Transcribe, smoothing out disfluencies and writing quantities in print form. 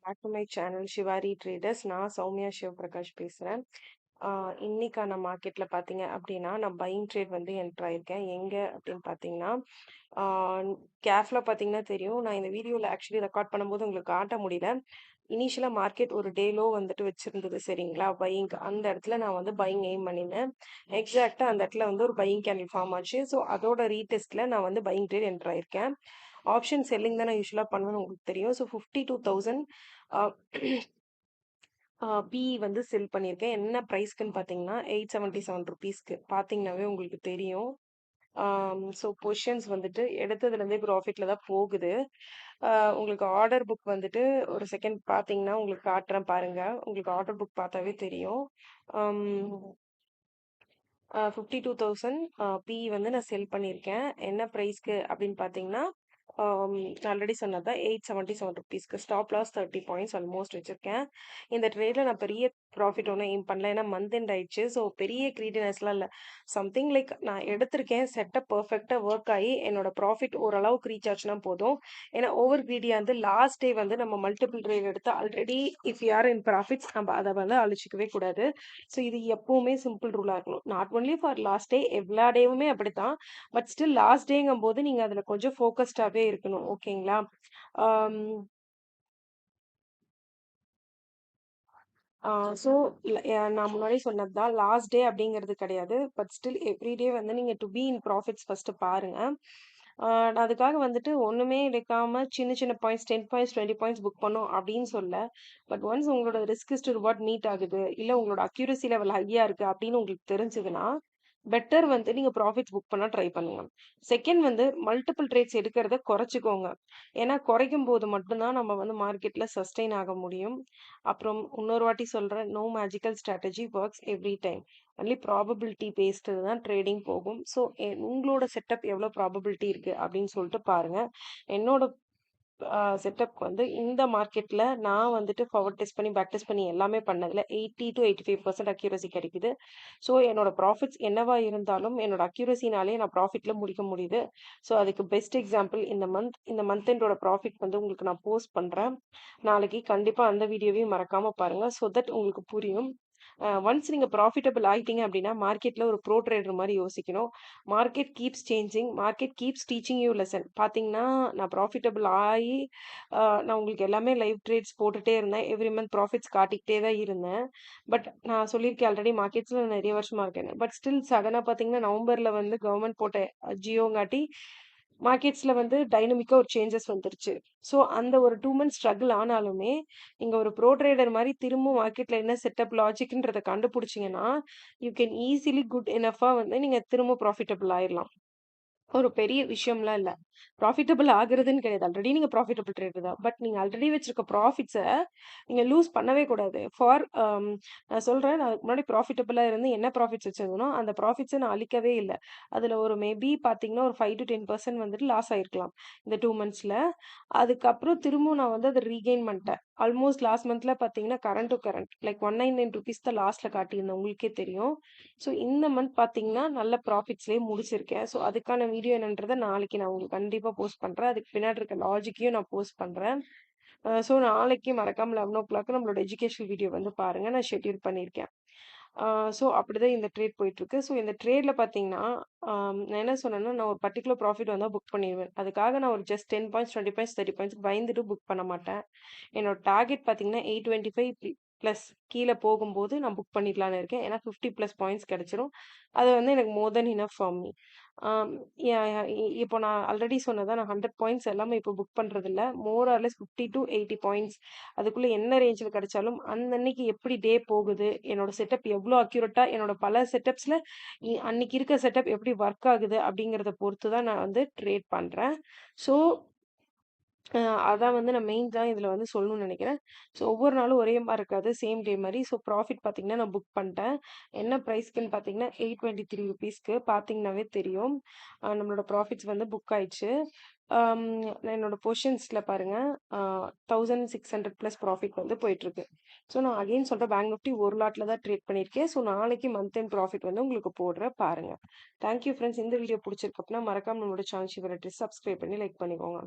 Back to my channel Shivari traders. நான் சௌமியா சிவபிரகாஷ் பேசுகிறேன். இன்னைக்கான மார்க்கெட்டில் பார்த்தீங்க அப்படின்னா நான் பையிங் ட்ரேட் வந்து என்ட்ரு ஆயிருக்கேன். எங்கே அப்படின்னு பார்த்தீங்கன்னா கேஃபில் பார்த்தீங்கன்னா தெரியும். நான் இந்த வீடியோவில் ஆக்சுவலி ரெக்கார்ட் பண்ணும்போது உங்களுக்கு காட்ட முடியல. இனிஷியலாக மார்க்கெட் ஒரு டே லோ வந்துட்டு வச்சுருந்தது சரிங்களா, பையிங். அந்த இடத்துல நான் வந்து பையிங் எய்ம் பண்ணினேன். எக்ஸாக்டாக அந்த இடத்துல வந்து ஒரு பையிங் கேண்டில் ஃபார்ம் ஆச்சு. ஸோ அதோட ரீடெஸ்ட்டில் நான் வந்து பையிங் ட்ரேட் என்ட்ரு ஆயிருக்கேன். ஆப்ஷன் செல்லிங் தான் நான் யூஸ்வலாக பண்ணுவேன்னு உங்களுக்கு தெரியும். ஸோ 52,000 பிஇ வந்து செல் பண்ணியிருக்கேன். என்ன ப்ரைஸ்க்குன்னு பார்த்தீங்கன்னா 877 ருபீஸ்க்கு பார்த்தீங்கன்னாவே உங்களுக்கு தெரியும். ஸோ பொசிஷன்ஸ் வந்துட்டு எடுத்ததுலேருந்தே ப்ராஃபிட்டில் தான் போகுது. உங்களுக்கு ஆர்டர் புக் வந்துட்டு ஒரு செகண்ட் பார்த்தீங்கன்னா உங்களுக்கு காட்டுறேன் பாருங்க. உங்களுக்கு ஆர்டர் புக் பார்த்தாவே தெரியும். 52,000 பிஇ வந்து நான் செல் பண்ணியிருக்கேன். என்ன ப்ரைஸ்க்கு அப்படின்னு பார்த்தீங்கன்னா ஆல்ரெடி சொன்னதான் 877 ருபீஸ்க்கு. ஸ்டாப் லாஸ் 30 பாயிண்ட்ஸ் ஆல்மோஸ்ட் வச்சுருக்கேன். இந்த ட்ரேடில் நான் பெரிய ப்ராஃபிட் ஒன்றும் எய்ம் பண்ணல. ஏன்னா மந்த் எண்ட் ஆயிடுச்சு. ஸோ பெரிய க்ரீடினஸ்லாம் இல்லை. சம்திங் லைக் நான் எடுத்திருக்கேன். செட்டப் பர்ஃபெக்டாக ஒர்க் ஆகி என்னோட ப்ராஃபிட் ஓரளவுக்கு ரீச் ஆச்சுன்னா போதும். ஏன்னா ஓவர் க்ரீடியாக வந்து லாஸ்ட் டே வந்து நம்ம மல்டிபிள் ட்ரேட் எடுத்து ஆல்ரெடி இஃப் யார் இன் ப்ராஃபிட்ஸ் நம்ம அதை வந்து அழிச்சிக்கவே கூடாது. ஸோ இது எப்பவுமே சிம்பிள் ரூலாக இருக்கணும். Not only for last day, எல்லா டேவுமே அப்படித்தான். பட் ஸ்டில் லாஸ்ட் டேங்கும் போது நீங்கள் அதில் கொஞ்சம் ஃபோக்கஸ்டாகவே இருக்கணும். ஓகேங்களா? ஸோ நான் முன்னாடி சொன்னது தான், லாஸ்ட் டே அப்படிங்கிறது கிடையாது. பட் ஸ்டில் எவ்ரி டே வந்து நீங்கள் to be in profits first பாருங்கள். நான் அதுக்காக வந்துட்டு ஒன்றுமே எடுக்காமல் சின்ன சின்ன பாயிண்ட்ஸ் 10 பாயிண்ட்ஸ் 20 பாயிண்ட்ஸ் புக் பண்ணோம் அப்படின்னு சொல்ல. பட் ஒன்ஸ் உங்களோட ரிஸ்க் டு ரிவார்ட் மீட் ஆகுது, இல்லை உங்களோட அக்யூரசி லெவல் ஹையாக இருக்குது அப்படின்னு உங்களுக்கு தெரிஞ்சதுன்னா பெட்டர் வந்து நீங்கள் ப்ராஃபிட்ஸ் புக் பண்ண ட்ரை பண்ணுங்க. செகண்ட் வந்து மல்டிபிள் ட்ரேட்ஸ் எடுக்கிறத குறைச்சிக்கோங்க. ஏன்னா குறைக்கும் போது மட்டும்தான் நம்ம வந்து மார்க்கெட்டில் சஸ்டெயின் ஆக முடியும். அப்புறம் இன்னொரு வாட்டி சொல்கிறேன், no magical strategy works every time. Only probability based தான் ட்ரேடிங் போகும். ஸோ உங்களோட செட்டப் எவ்வளோ ப்ராபபிலிட்டி இருக்குது அப்படின்னு சொல்லிட்டு பாருங்கள். என்னோட செட்டப்க்கு வந்து இந்த மார்க்கெட்டில் நான் வந்துட்டு ஃபார்வர்ட் டெஸ்ட் பண்ணி பேக் டெஸ்ட் பண்ணி எல்லாமே பண்ணதில் 80 to 85% அக்யூரசி கிடைக்குது. ஸோ என்னோட ப்ராஃபிட்ஸ் என்னவா இருந்தாலும் என்னோட அக்யூரசினாலே நான் ப்ராஃபிட்டில் முடிக்க முடியுது. ஸோ அதுக்கு பெஸ்ட் எக்ஸாம்பிள் இந்த மந்த் எண்டோட ப்ராஃபிட் வந்து உங்களுக்கு நான் போஸ்ட் பண்ணுறேன். நாளைக்கு கண்டிப்பாக அந்த வீடியோவையும் மறக்காமல் பாருங்கள். ஸோ தட் உங்களுக்கு புரியும். ஒன்ஸ் நீங்கள் ப்ராஃபிட்டபிள் ஆகிட்டீங்க அப்படின்னா மார்க்கெட்டில் ஒரு ப்ரோ ட்ரேடர் மாதிரி யோசிக்கணும். Market keeps changing, market keeps teaching you lesson. பார்த்தீங்கன்னா நான் ப்ராஃபிட்டபிள் ஆகி நான் உங்களுக்கு எல்லாமே லைவ் ட்ரேட்ஸ் போட்டுகிட்டே இருந்தேன். எவ்ரி மந்த் ப்ராஃபிட்ஸ் காட்டிக்கிட்டே தான் இருந்தேன். பட் நான் சொல்லியிருக்கேன் ஆல்ரெடி மார்க்கெட்ஸில் நிறைய வருஷமாக இருக்கேன். பட் ஸ்டில் சடனாக பார்த்தீங்கன்னா நவம்பரில் வந்து கவர்மெண்ட் போட்ட ஜியோங்காட்டி மார்க்கெட்ஸில் வந்து டைனமிக்காக ஒரு சேஞ்சஸ் வந்துருச்சு. ஸோ அந்த ஒரு 2 மந்த்ஸ் ஸ்ட்ரகிள் ஆனாலுமே நீங்கள் ஒரு ப்ரோ ட்ரேடர் மாதிரி திரும்ப மார்க்கெட்டில் என்ன செட்டப் லாஜிக்ன்றதை கண்டுபிடிச்சிங்கன்னா யூ கேன் ஈஸிலி குட் எனஃபாக வந்து நீங்கள் திரும்ப ப்ராஃபிட்டபிள் ஆயிடலாம். ஒரு பெரிய விஷயம்லாம் இல்ல. ப்ராஃபிட்டபிள் ஆகுறதுன்னு கிடையாது. ஆல்ரெடி நீங்க ப்ராஃபிட்டபிள் ட்ரேடர் தான். பட் நீங்க ஆல்ரெடி வச்சிருக்க ப்ராஃபிட்ஸ நீங்க லூஸ் பண்ணவே கூடாது. நான் சொல்றேன், நான் அதுக்கு முன்னாடி ப்ராஃபிட்டபிளா இருந்து என்ன ப்ராஃபிட்ஸ் வச்சிருந்தேனோ, அந்த ப்ராஃபிட்ஸ நான் அழிக்கவே இல்ல. அதுல ஒரு மேபி பார்த்தீங்கன்னா, ஒரு 5 to 10% வந்துட்டு லாஸ் ஆயிருக்கலாம். இந்த 2 மந்த்ஸ்ல. அதுக்கப்புறம் திரும்பவும் நான் வந்து அத ரீகெயின் பண்ணிட்டேன். ஆல்மோஸ்ட் லாஸ்ட் மந்த்ல பார்த்தீங்கன்னா, current to current like 199 rupees தான் லாஸ்ட்ல காட்டியிருந்தேன். உங்களுக்கே தெரியும். ஸோ இந்த மந்த் பார்த்தீங்கன்னா, நல்ல ப்ராஃபிட்ஸ்லயே முடிச்சிருக்கேன். ஸோ அதுக்கான வீடியோ என்னன்றத நாளைக்கு நான் உங்களுக்கு கண்டிப்பா போஸ்ட் பண்றேன். அதுக்கு பின்னாடி இருக்க லாஜிக்கையும் நான் போஸ்ட் பண்றேன். ஸோ நாளைக்கு மறக்காம 11:00 நம்மளோட எஜுகேஷனல் வீடியோ வந்து பாருங்க. நான் ஷெட்யூல் பண்ணியிருக்கேன். ஸோ அப்படிதான் இந்த ட்ரேட் போயிட்டுருக்கு. ஸோ இந்த ட்ரேட்ல பார்த்தீங்கன்னா, நான் என்ன சொன்னேன்னா, நான் ஒரு பர்ட்டிகுலர் ப்ராஃபிட் வந்தா புக் பண்ணிருவேன். அதுக்காக நான் ஒரு ஜஸ்ட் 10 பாயிண்ட்ஸ், 20 பாயிண்ட்ஸ், 30 பாயிண்ட்ஸ்க்கு பயந்துட்டு புக் பண்ண மாட்டேன். என்னோட டார்கெட் பார்த்தீங்கன்னா, 825 ப்ளஸ் கீழ போகும்போது நான் புக் பண்ணிடலான்னு இருக்கேன். ஏன்னா 50+ பாயிண்ட்ஸ் கிடைச்சிரும். அது வந்து எனக்கு மோர் தென் இனஃப் ஃபார் மீ. ஆம், இப்போ நான் ஆல்ரெடி சொன்னதா, நான் 100 பாயிண்ட்ஸ் எல்லாமே இப்போ புக் பண்றதில்ல. More or less 50 to 80 points. அதுக்குள்ள என்ன ரேஞ்சில் கிடைச்சாலும் அன்னன்னைக்கு எப்படி டே போகுது, என்னோட செட்டப் எவ்வளோ அக்யூரேட்டா, என்னோட பல செட்டப்ஸ்ல அன்னைக்கு இருக்க செட்டப் எப்படி ஒர்க் ஆகுது அப்படிங்கிறத பொறுத்து தான் நான் வந்து ட்ரேட் பண்றேன். ஸோ அதான் வந்து நான் மெயின் தான் இதில் வந்து சொல்லணும்னு நினைக்கிறேன். ஸோ ஒவ்வொரு நாளும் ஒரே மாரி இருக்காது. சேம் டே மாரி. ஸோ ப்ராஃபிட் பார்த்தீங்கன்னா, நான் புக் பண்ணிட்டேன். என்ன ப்ரைஸ்க்குன்னு பார்த்தீங்கன்னா, 823 ருபீஸ்க்கு பார்த்தீங்கன்னாவே தெரியும். நம்மளோட ப்ராஃபிட்ஸ் வந்து புக் ஆயிடுச்சு. அம் என்னோட பொசிஷன்ஸில் பாருங்க, 1600+ ப்ராஃபிட் வந்து போயிட்டுருக்கு. ஸோ நான் அகைன் சொல்றேன், பேங்க் நிஃப்டி ஒரு லாட்ல தான் ட்ரேட் பண்ணியிருக்கேன். ஸோ நாளைக்கு மந்த் எண்ட் ப்ராஃபிட் வந்து உங்களுக்கு போடுறேன் பாருங்க. Thank you friends. இந்த வீடியோ பிடிச்சிருக்கு அப்படின்னா மறக்காம நம்மளோட சேனல் ஷிவரி ட்ரேடர்ஸ் சப்ஸ்கிரைப் பண்ணி லைக் பண்ணிக்கோங்க.